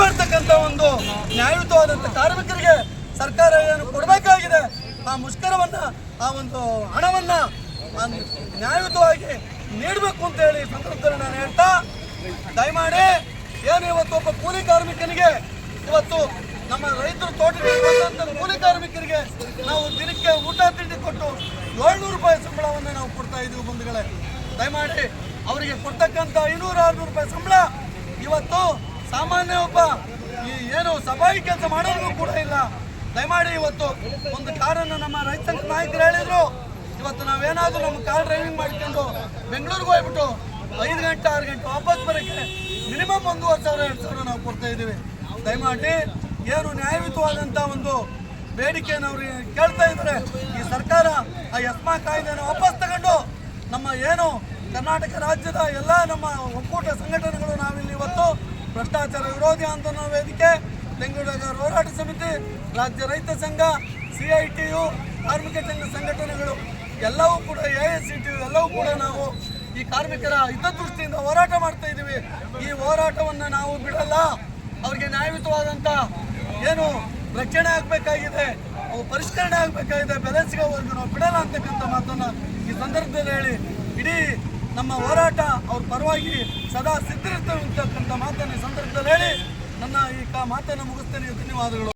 ಮಾಡ್ತಕ್ಕಂಥ ಒಂದು ನ್ಯಾಯಯುತವಾದಂಥ ಕಾರ್ಮಿಕರಿಗೆ ಸರ್ಕಾರ ಏನು ಕೊಡಬೇಕಾಗಿದೆ ಆ ಮುಷ್ಕರವನ್ನ ಆ ಒಂದು ಹಣವನ್ನ ನ್ಯಾಯಯುತವಾಗಿ ನೀಡಬೇಕು ಅಂತ ಹೇಳಿ ಸಂದರ್ಭದಲ್ಲಿ ನಾನು ಹೇಳ್ತಾ, ದಯಮಾಡಿ ಏನು ಇವತ್ತು ಒಬ್ಬ ಕೂಲಿ ಕಾರ್ಮಿಕನಿಗೆ ಇವತ್ತು ನಮ್ಮ ರೈತರು ತೋಟದ ಕೂಲಿ ಕಾರ್ಮಿಕರಿಗೆ ನಾವು ದಿನಕ್ಕೆ ಊಟ ತಿಂಡಿ ಕೊಟ್ಟು 700 ರೂಪಾಯಿ ಸಂಬಳವನ್ನು ನಾವು ಕೊಡ್ತಾ ಇದ್ದೀವಿ ಬಂಧುಗಳೇ. ದಯಮಾಡಿ ಅವರಿಗೆ ಕೊಡ್ತಕ್ಕಂಥ 500-600 ರೂಪಾಯಿ ಸಂಬಳ ಇವತ್ತು ಸಾಮಾನ್ಯ ಒಬ್ಬ ಈ ಏನು ಸಭಾಯಿ ಕೆಲಸ ಮಾಡೋದು ಕೂಡ ಇಲ್ಲ. ದಯಮಾಡಿ ಇವತ್ತು ಒಂದು ಕಾರನ್ನು ನಮ್ಮ ರೈತ ಸಂಘ ನಾಯಕರು ಹೇಳಿದ್ರು, ಇವತ್ತು ನಾವೇನಾದ್ರೂ ನಮ್ಮ ಕಾರ್ ಡ್ರೈವಿಂಗ್ ಮಾಡ್ಕೊಂಡು ಬೆಂಗಳೂರಿಗೆ ಹೋಗ್ಬಿಟ್ಟು 5 ಗಂಟೆ 6 ಗಂಟೆ ವಾಪಸ್ ಬರೋಕ್ಕೆ ಮಿನಿಮಮ್ 1,500-2,000 ನಾವು ಕೊಡ್ತಾ ಇದ್ದೀವಿ. ದಯಮಾಡಿ ಏನು ನ್ಯಾಯಯುತವಾದಂಥ ಒಂದು ಬೇಡಿಕೆಯನ್ನು ಅವ್ರಿಗೆ ಕೇಳ್ತಾ ಇದ್ದಾರೆ. ಈ ಸರ್ಕಾರ ಆ ಎಸ್ಮಾ ಕಾಯ್ದೆಯನ್ನು ವಾಪಸ್ ತಗೊಂಡು ನಮ್ಮ ಏನು ಕರ್ನಾಟಕ ರಾಜ್ಯದ ಎಲ್ಲ ನಮ್ಮ ಒಕ್ಕೂಟ ಸಂಘಟನೆಗಳು ನಾವಿಲ್ಲಿ ಇವತ್ತು ಭ್ರಷ್ಟಾಚಾರ ವಿರೋಧಿ ಆಂದೋಲನ ವೇದಿಕೆ, ಬೆಂಗಳೂರು ಹೋರಾಟ ಸಮಿತಿ, ರಾಜ್ಯ ರೈತ ಸಂಘ, CITU, ಕಾರ್ಮಿಕ ಸಂಘ ಸಂಘಟನೆಗಳು ಎಲ್ಲವೂ ಕೂಡ AICTU ಎಲ್ಲವೂ ಕೂಡ ನಾವು ಈ ಕಾರ್ಮಿಕರ ಹಿತದೃಷ್ಟಿಯಿಂದ ಹೋರಾಟ ಮಾಡ್ತಾ ಇದ್ದೀವಿ. ಈ ಹೋರಾಟವನ್ನು ನಾವು ಬಿಡಲ್ಲ. ಅವರಿಗೆ ನ್ಯಾಯಯುತವಾದಂಥ ಏನು ರಕ್ಷಣೆ ಆಗಬೇಕಾಗಿದೆ, ಅವು ಪರಿಷ್ಕರಣೆ ಆಗಬೇಕಾಗಿದೆ, ಬೆಲೆ ಸಿಗೋವರೆಗೂ ನಾವು ಬಿಡಲ್ಲ ಅಂತಕ್ಕಂಥ ಮಾತನ್ನು ಈ ಸಂದರ್ಭದಲ್ಲಿ ಹೇಳಿ, ಇಡೀ ನಮ್ಮ ಹೋರಾಟ ಅವ್ರ ಪರವಾಗಿ ಸದಾ ಸಿದ್ಧರಿರ್ತಕ್ಕಂಥ ಮಾತನ್ನು ಈ ಸಂದರ್ಭದಲ್ಲಿ ಹೇಳಿ ನನ್ನ ಈ ಮಾತನ್ನು ಮುಗಿಸ್ತೇನೆ. ಧನ್ಯವಾದಗಳು.